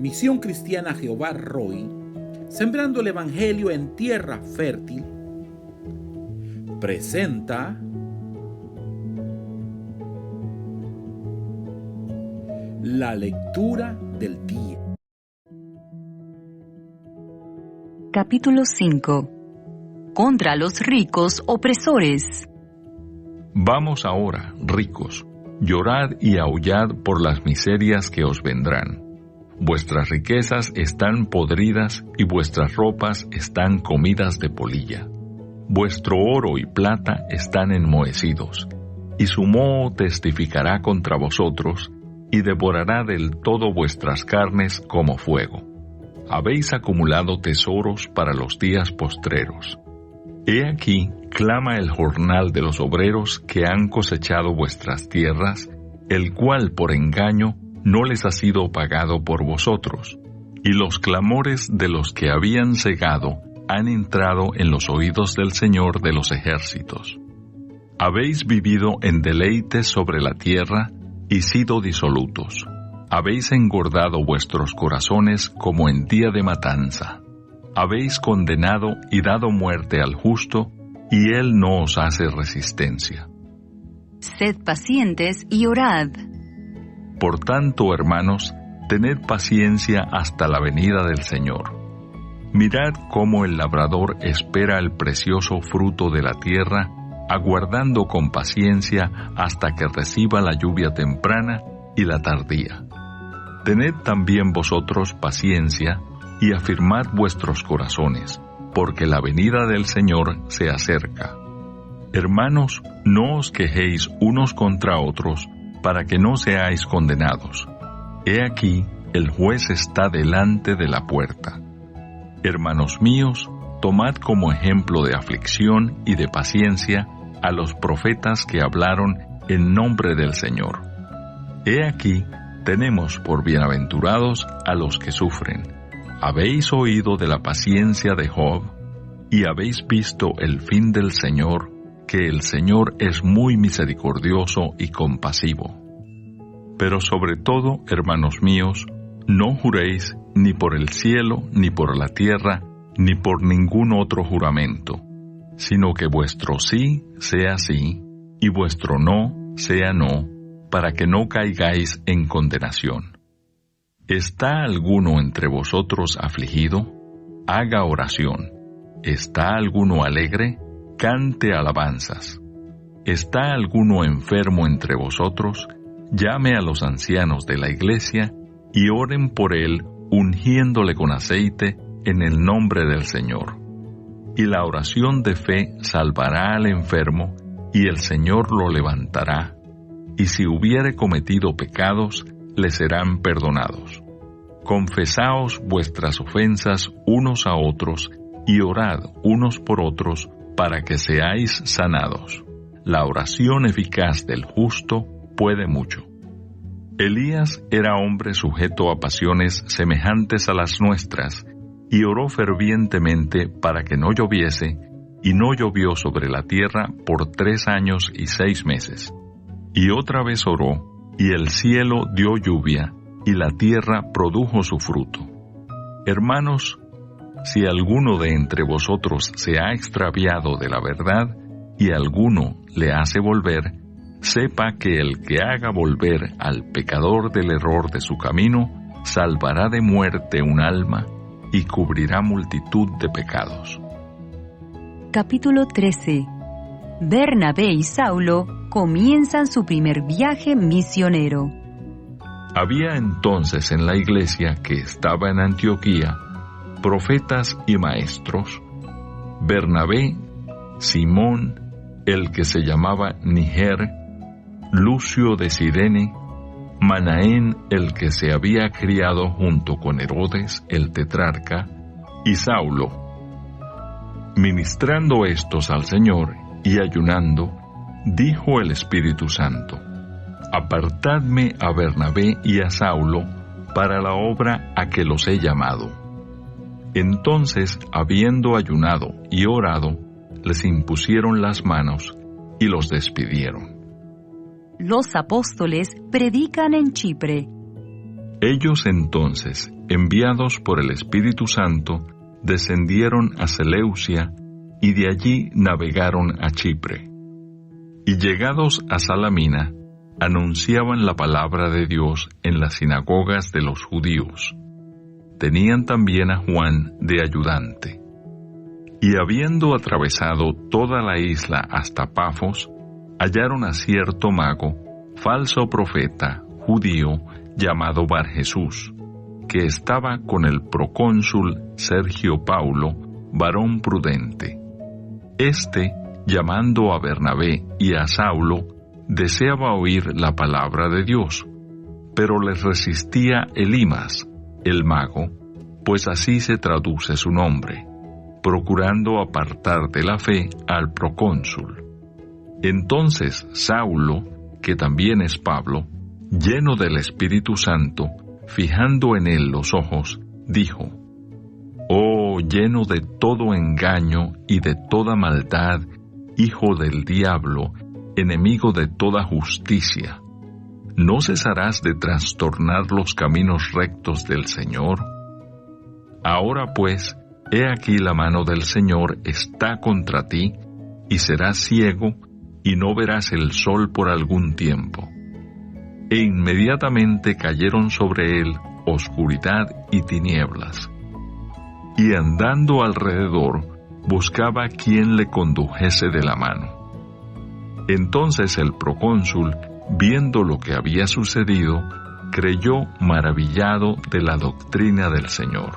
Misión Cristiana Jehová Roy, sembrando el Evangelio en tierra fértil, presenta la lectura del día. Capítulo 5. Contra los ricos opresores. Vamos ahora, ricos, llorad y aullad por las miserias que os vendrán. Vuestras riquezas están podridas y vuestras ropas están comidas de polilla. Vuestro oro y plata están enmohecidos, y su moho testificará contra vosotros, y devorará del todo vuestras carnes como fuego. Habéis acumulado tesoros para los días postreros. He aquí, clama el jornal de los obreros que han cosechado vuestras tierras, el cual por engaño no les ha sido pagado por vosotros, y los clamores de los que habían cegado han entrado en los oídos del Señor de los ejércitos. Habéis vivido en deleites sobre la tierra y sido disolutos. Habéis engordado vuestros corazones como en día de matanza. Habéis condenado y dado muerte al justo, y él no os hace resistencia. Sed pacientes y orad. Por tanto, hermanos, tened paciencia hasta la venida del Señor. Mirad cómo el labrador espera el precioso fruto de la tierra, aguardando con paciencia hasta que reciba la lluvia temprana y la tardía. Tened también vosotros paciencia y afirmad vuestros corazones, porque la venida del Señor se acerca. Hermanos, no os quejéis unos contra otros, para que no seáis condenados. He aquí, el juez está delante de la puerta. Hermanos míos, tomad como ejemplo de aflicción y de paciencia a los profetas que hablaron en nombre del Señor. He aquí, tenemos por bienaventurados a los que sufren. Habéis oído de la paciencia de Job, y habéis visto el fin del Señor, que el Señor es muy misericordioso y compasivo. Pero sobre todo, hermanos míos, no juréis ni por el cielo, ni por la tierra, ni por ningún otro juramento, sino que vuestro sí sea sí, y vuestro no sea no, para que no caigáis en condenación. ¿Está alguno entre vosotros afligido? Haga oración. ¿Está alguno alegre? Cante alabanzas. ¿Está alguno enfermo entre vosotros? Llame a los ancianos de la iglesia y oren por él, ungiéndole con aceite en el nombre del Señor. Y la oración de fe salvará al enfermo, y el Señor lo levantará, y si hubiere cometido pecados, le serán perdonados. Confesaos vuestras ofensas unos a otros, y orad unos por otros, para que seáis sanados. La oración eficaz del justo puede mucho. Elías era hombre sujeto a pasiones semejantes a las nuestras, y oró fervientemente para que no lloviese, y no llovió sobre la tierra por 3 años y 6 meses. Y otra vez oró, y el cielo dio lluvia, y la tierra produjo su fruto. Hermanos, si alguno de entre vosotros se ha extraviado de la verdad, y alguno le hace volver, sepa que el que haga volver al pecador del error de su camino, salvará de muerte un alma, y cubrirá multitud de pecados. Capítulo 13. Bernabé y Saulo comienzan su primer viaje misionero. Había entonces en la iglesia que estaba en Antioquía profetas y maestros: Bernabé, Simón, el que se llamaba Niger, Lucio de Cirene, Manaén, el que se había criado junto con Herodes el tetrarca, y Saulo. Ministrando estos al Señor y ayunando, dijo el Espíritu Santo: Apartadme a Bernabé y a Saulo para la obra a que los he llamado. Entonces, habiendo ayunado y orado, les impusieron las manos y los despidieron. Los apóstoles predican en Chipre. Ellos entonces, enviados por el Espíritu Santo, descendieron a Seleucia y de allí navegaron a Chipre. Y llegados a Salamina, anunciaban la palabra de Dios en las sinagogas de los judíos. Tenían también a Juan de ayudante. Y habiendo atravesado toda la isla hasta Pafos, hallaron a cierto mago, falso profeta, judío, llamado Barjesús, que estaba con el procónsul Sergio Paulo, varón prudente. Este, llamando a Bernabé y a Saulo, deseaba oír la palabra de Dios, pero les resistía Elimas, el mago, pues así se traduce su nombre, procurando apartar de la fe al procónsul. Entonces Saulo, que también es Pablo, lleno del Espíritu Santo, fijando en él los ojos, dijo: «Oh, lleno de todo engaño y de toda maldad, hijo del diablo, enemigo de toda justicia, ¿no cesarás de trastornar los caminos rectos del Señor? Ahora pues, he aquí la mano del Señor está contra ti, y serás ciego, y no verás el sol por algún tiempo». E inmediatamente cayeron sobre él oscuridad y tinieblas. Y andando alrededor, buscaba quien le condujese de la mano. Entonces el procónsul, viendo lo que había sucedido, creyó maravillado de la doctrina del Señor.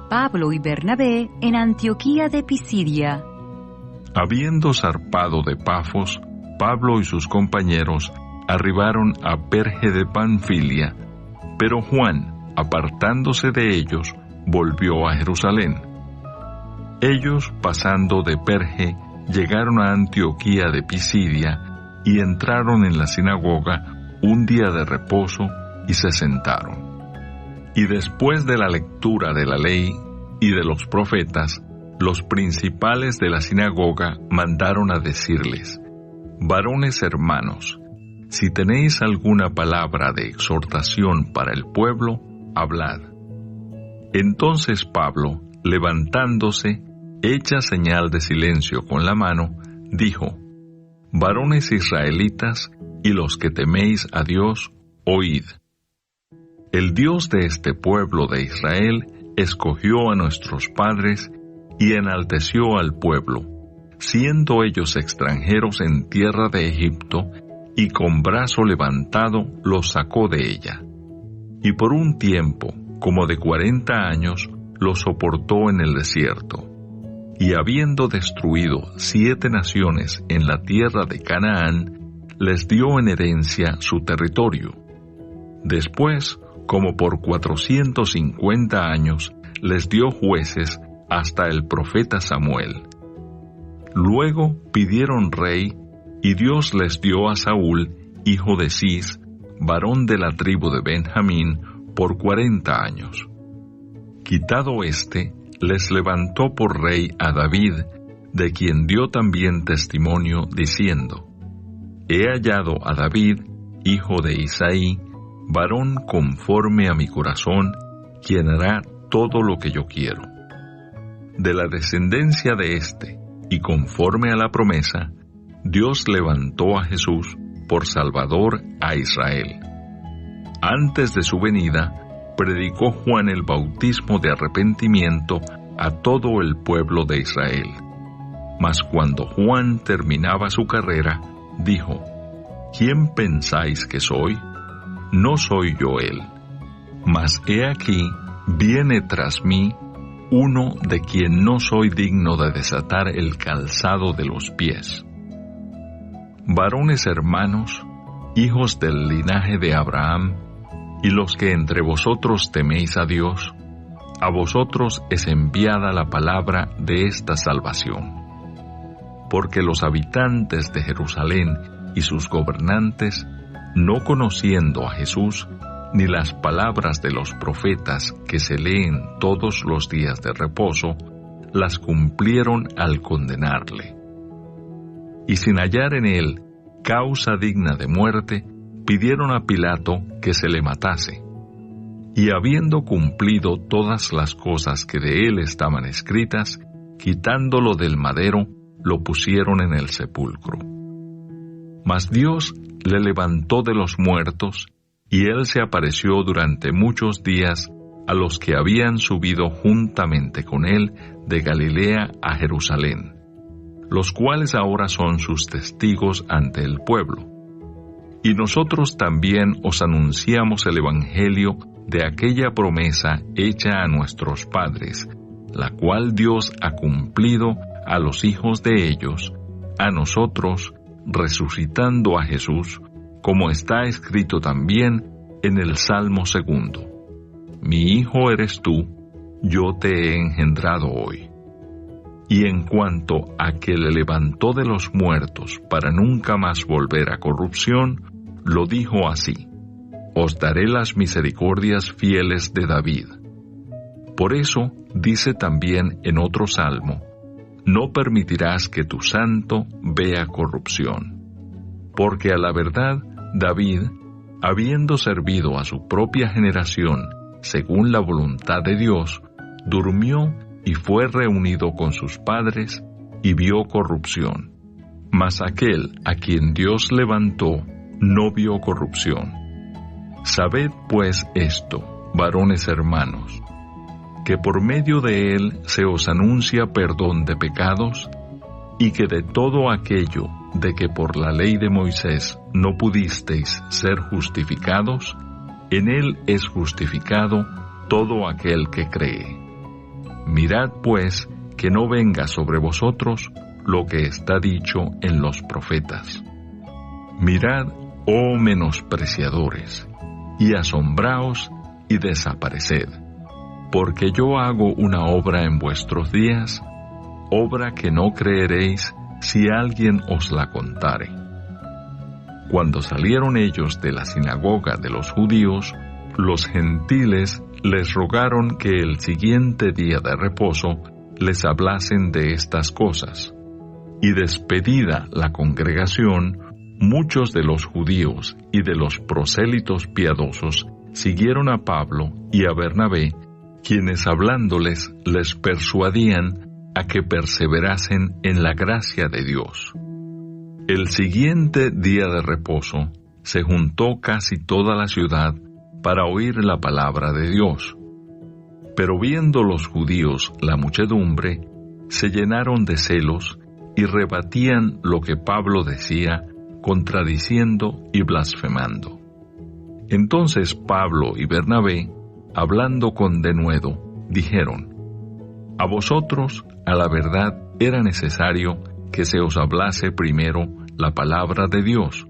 Pablo y Bernabé en Antioquía de Pisidia. Habiendo zarpado de Pafos, Pablo y sus compañeros arribaron a Perge de Panfilia, pero Juan, apartándose de ellos, volvió a Jerusalén. Ellos, pasando de Perge, llegaron a Antioquía de Pisidia y entraron en la sinagoga un día de reposo y se sentaron. Y después de la lectura de la ley y de los profetas, los principales de la sinagoga mandaron a decirles: «Varones hermanos, si tenéis alguna palabra de exhortación para el pueblo, hablad». Entonces Pablo, levantándose, hecha señal de silencio con la mano, dijo: «Varones israelitas y los que teméis a Dios, oíd. El Dios de este pueblo de Israel escogió a nuestros padres y enalteció al pueblo, siendo ellos extranjeros en tierra de Egipto, y con brazo levantado los sacó de ella. Y por un tiempo, como de 40 años, los soportó en el desierto. Y habiendo destruido 7 naciones en la tierra de Canaán, les dio en herencia su territorio. Después, como por 450 años, les dio jueces hasta el profeta Samuel. Luego pidieron rey, y Dios les dio a Saúl, hijo de Cis, varón de la tribu de Benjamín, por 40 años. Quitado éste, les levantó por rey a David, de quien dio también testimonio, diciendo: «He hallado a David, hijo de Isaí, varón conforme a mi corazón, quien hará todo lo que yo quiero». De la descendencia de éste, y conforme a la promesa, Dios levantó a Jesús por Salvador a Israel. Antes de su venida, predicó Juan el bautismo de arrepentimiento a todo el pueblo de Israel. Mas cuando Juan terminaba su carrera, dijo: «¿Quién pensáis que soy? No soy yo él. Mas he aquí, viene tras mí uno de quien no soy digno de desatar el calzado de los pies». Varones hermanos, hijos del linaje de Abraham, y los que entre vosotros teméis a Dios, a vosotros es enviada la palabra de esta salvación. Porque los habitantes de Jerusalén y sus gobernantes, no conociendo a Jesús, ni las palabras de los profetas que se leen todos los días de reposo, las cumplieron al condenarle. Y sin hallar en él causa digna de muerte, pidieron a Pilato que se le matase. Y habiendo cumplido todas las cosas que de él estaban escritas, quitándolo del madero, lo pusieron en el sepulcro. Mas Dios le levantó de los muertos, y él se apareció durante muchos días a los que habían subido juntamente con él de Galilea a Jerusalén, los cuales ahora son sus testigos ante el pueblo. Y nosotros también os anunciamos el Evangelio de aquella promesa hecha a nuestros padres, la cual Dios ha cumplido a los hijos de ellos, a nosotros, resucitando a Jesús, como está escrito también en el Salmo 2. Mi hijo eres tú, yo te he engendrado hoy. Y en cuanto a que le levantó de los muertos para nunca más volver a corrupción, lo dijo así: os daré las misericordias fieles de David. Por eso dice también en otro salmo: no permitirás que tu santo vea corrupción. Porque a la verdad, David, habiendo servido a su propia generación según la voluntad de Dios, durmió y fue reunido con sus padres y vio corrupción. Mas aquel a quien Dios levantó no vio corrupción. Sabed pues esto, varones hermanos, que por medio de él se os anuncia perdón de pecados, y que de todo aquello de que por la ley de Moisés no pudisteis ser justificados, en él es justificado todo aquel que cree. Mirad pues que no venga sobre vosotros lo que está dicho en los profetas. Mirad, oh menospreciadores, y asombraos y desapareced, porque yo hago una obra en vuestros días, obra que no creeréis si alguien os la contare. Cuando salieron ellos de la sinagoga de los judíos, los gentiles les rogaron que el siguiente día de reposo les hablasen de estas cosas. Y despedida la congregación, muchos de los judíos y de los prosélitos piadosos siguieron a Pablo y a Bernabé, quienes hablándoles les persuadían a que perseverasen en la gracia de Dios. El siguiente día de reposo se juntó casi toda la ciudad para oír la palabra de Dios. Pero viendo los judíos la muchedumbre, se llenaron de celos y rebatían lo que Pablo decía, contradiciendo y blasfemando. Entonces Pablo y Bernabé, hablando con denuedo, dijeron: a vosotros, a la verdad, era necesario que se os hablase primero la palabra de Dios,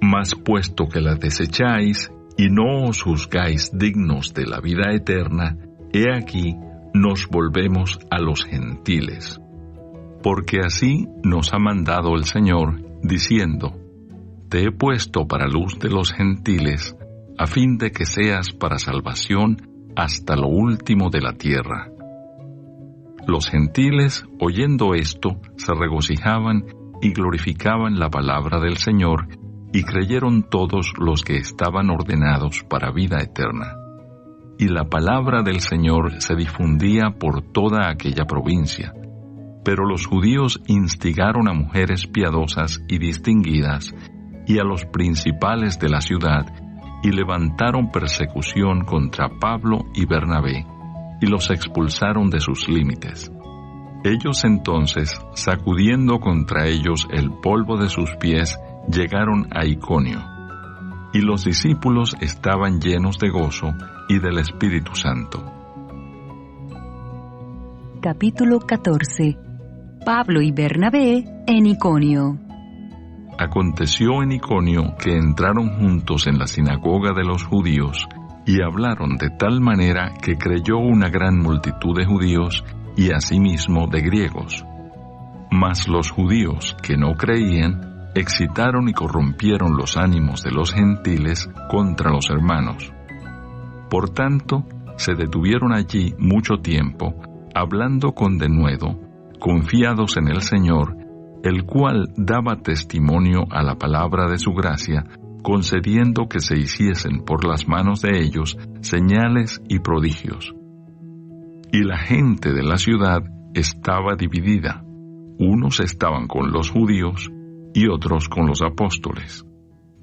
mas puesto que la desecháis y no os juzgáis dignos de la vida eterna, he aquí nos volvemos a los gentiles. Porque así nos ha mandado el Señor, diciendo: te he puesto para luz de los gentiles, a fin de que seas para salvación hasta lo último de la tierra. Los gentiles, oyendo esto, se regocijaban y glorificaban la palabra del Señor, y creyeron todos los que estaban ordenados para vida eterna. Y la palabra del Señor se difundía por toda aquella provincia. Pero los judíos instigaron a mujeres piadosas y distinguidas, y a los principales de la ciudad, y levantaron persecución contra Pablo y Bernabé, y los expulsaron de sus límites. Ellos entonces, sacudiendo contra ellos el polvo de sus pies, llegaron a Iconio. Y los discípulos estaban llenos de gozo y del Espíritu Santo. Capítulo 14. Pablo y Bernabé en Iconio. Aconteció en Iconio que entraron juntos en la sinagoga de los judíos y hablaron de tal manera que creyó una gran multitud de judíos y asimismo de griegos. Mas los judíos que no creían excitaron y corrompieron los ánimos de los gentiles contra los hermanos. Por tanto, se detuvieron allí mucho tiempo, hablando con denuedo, confiados en el Señor, el cual daba testimonio a la palabra de su gracia, concediendo que se hiciesen por las manos de ellos señales y prodigios. Y la gente de la ciudad estaba dividida. Unos estaban con los judíos y otros con los apóstoles.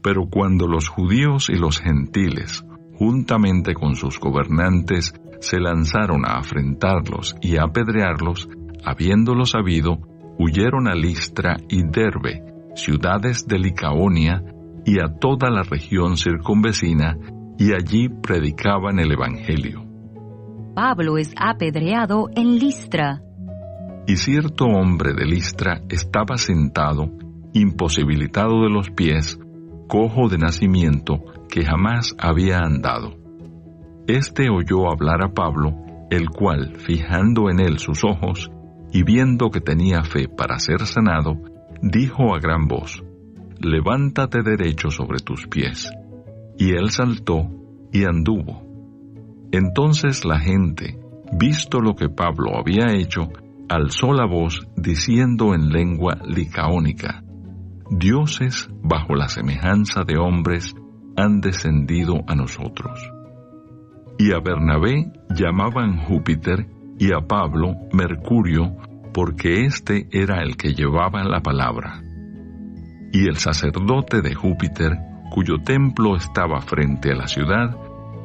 Pero cuando los judíos y los gentiles, juntamente con sus gobernantes, se lanzaron a afrentarlos y a apedrearlos, habiéndolo sabido, huyeron a Listra y Derbe, ciudades de Licaonia, y a toda la región circunvecina, y allí predicaban el Evangelio. Pablo es apedreado en Listra. Y cierto hombre de Listra estaba sentado, imposibilitado de los pies, cojo de nacimiento, que jamás había andado. Este oyó hablar a Pablo, el cual, fijando en él sus ojos, y viendo que tenía fe para ser sanado, dijo a gran voz: «Levántate derecho sobre tus pies». Y él saltó y anduvo. Entonces la gente, visto lo que Pablo había hecho, alzó la voz diciendo en lengua licaónica: «Dioses, bajo la semejanza de hombres, han descendido a nosotros». Y a Bernabé llamaban Júpiter, y a Pablo Mercurio, porque éste era el que llevaba la palabra. Y el sacerdote de Júpiter, cuyo templo estaba frente a la ciudad,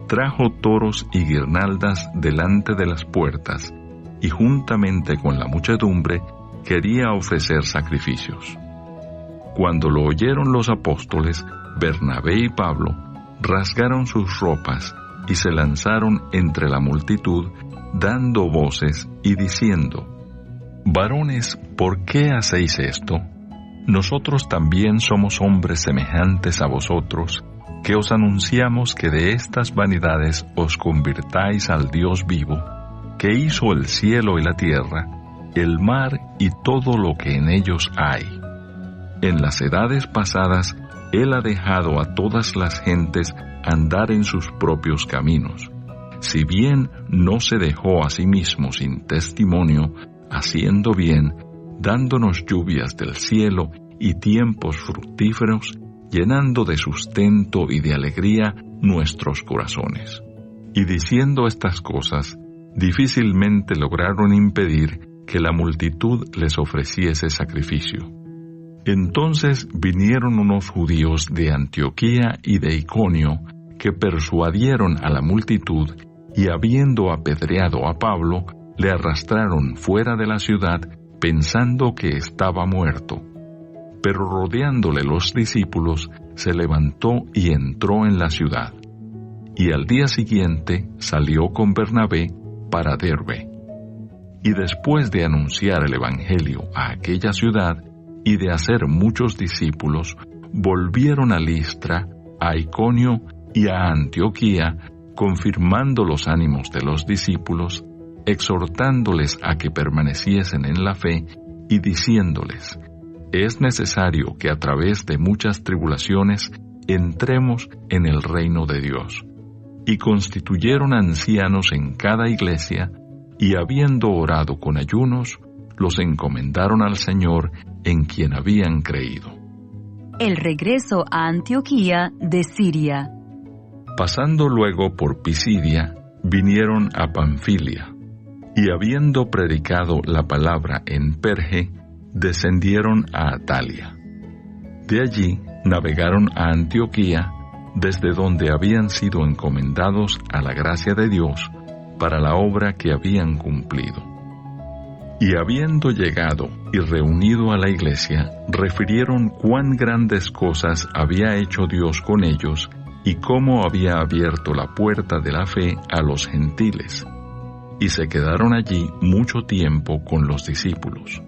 trajo toros y guirnaldas delante de las puertas, y juntamente con la muchedumbre quería ofrecer sacrificios. Cuando lo oyeron los apóstoles, Bernabé y Pablo rasgaron sus ropas y se lanzaron entre la multitud, dando voces y diciendo: «Varones, ¿por qué hacéis esto? Nosotros también somos hombres semejantes a vosotros, que os anunciamos que de estas vanidades os convirtáis al Dios vivo, que hizo el cielo y la tierra, el mar y todo lo que en ellos hay. En las edades pasadas, Él ha dejado a todas las gentes andar en sus propios caminos, si bien no se dejó a sí mismo sin testimonio, haciendo bien, dándonos lluvias del cielo y tiempos fructíferos, llenando de sustento y de alegría nuestros corazones». Y diciendo estas cosas, difícilmente lograron impedir que la multitud les ofreciese sacrificio. Entonces vinieron unos judíos de Antioquía y de Iconio, que persuadieron a la multitud, y habiendo apedreado a Pablo, le arrastraron fuera de la ciudad, pensando que estaba muerto. Pero rodeándole los discípulos, se levantó y entró en la ciudad. Y al día siguiente salió con Bernabé para Derbe. Y después de anunciar el Evangelio a aquella ciudad y de hacer muchos discípulos, volvieron a Listra, a Iconio y a Antioquía, confirmando los ánimos de los discípulos, exhortándoles a que permaneciesen en la fe y diciéndoles: «Es necesario que a través de muchas tribulaciones entremos en el reino de Dios». Y constituyeron ancianos en cada iglesia, y habiendo orado con ayunos, los encomendaron al Señor en quien habían creído. El regreso a Antioquía de Siria. Pasando luego por Pisidia, vinieron a Panfilia, y habiendo predicado la palabra en Perge, descendieron a Atalia. De allí navegaron a Antioquía, desde donde habían sido encomendados a la gracia de Dios para la obra que habían cumplido. Y habiendo llegado y reunido a la iglesia, refirieron cuán grandes cosas había hecho Dios con ellos y cómo había abierto la puerta de la fe a los gentiles. Y se quedaron allí mucho tiempo con los discípulos.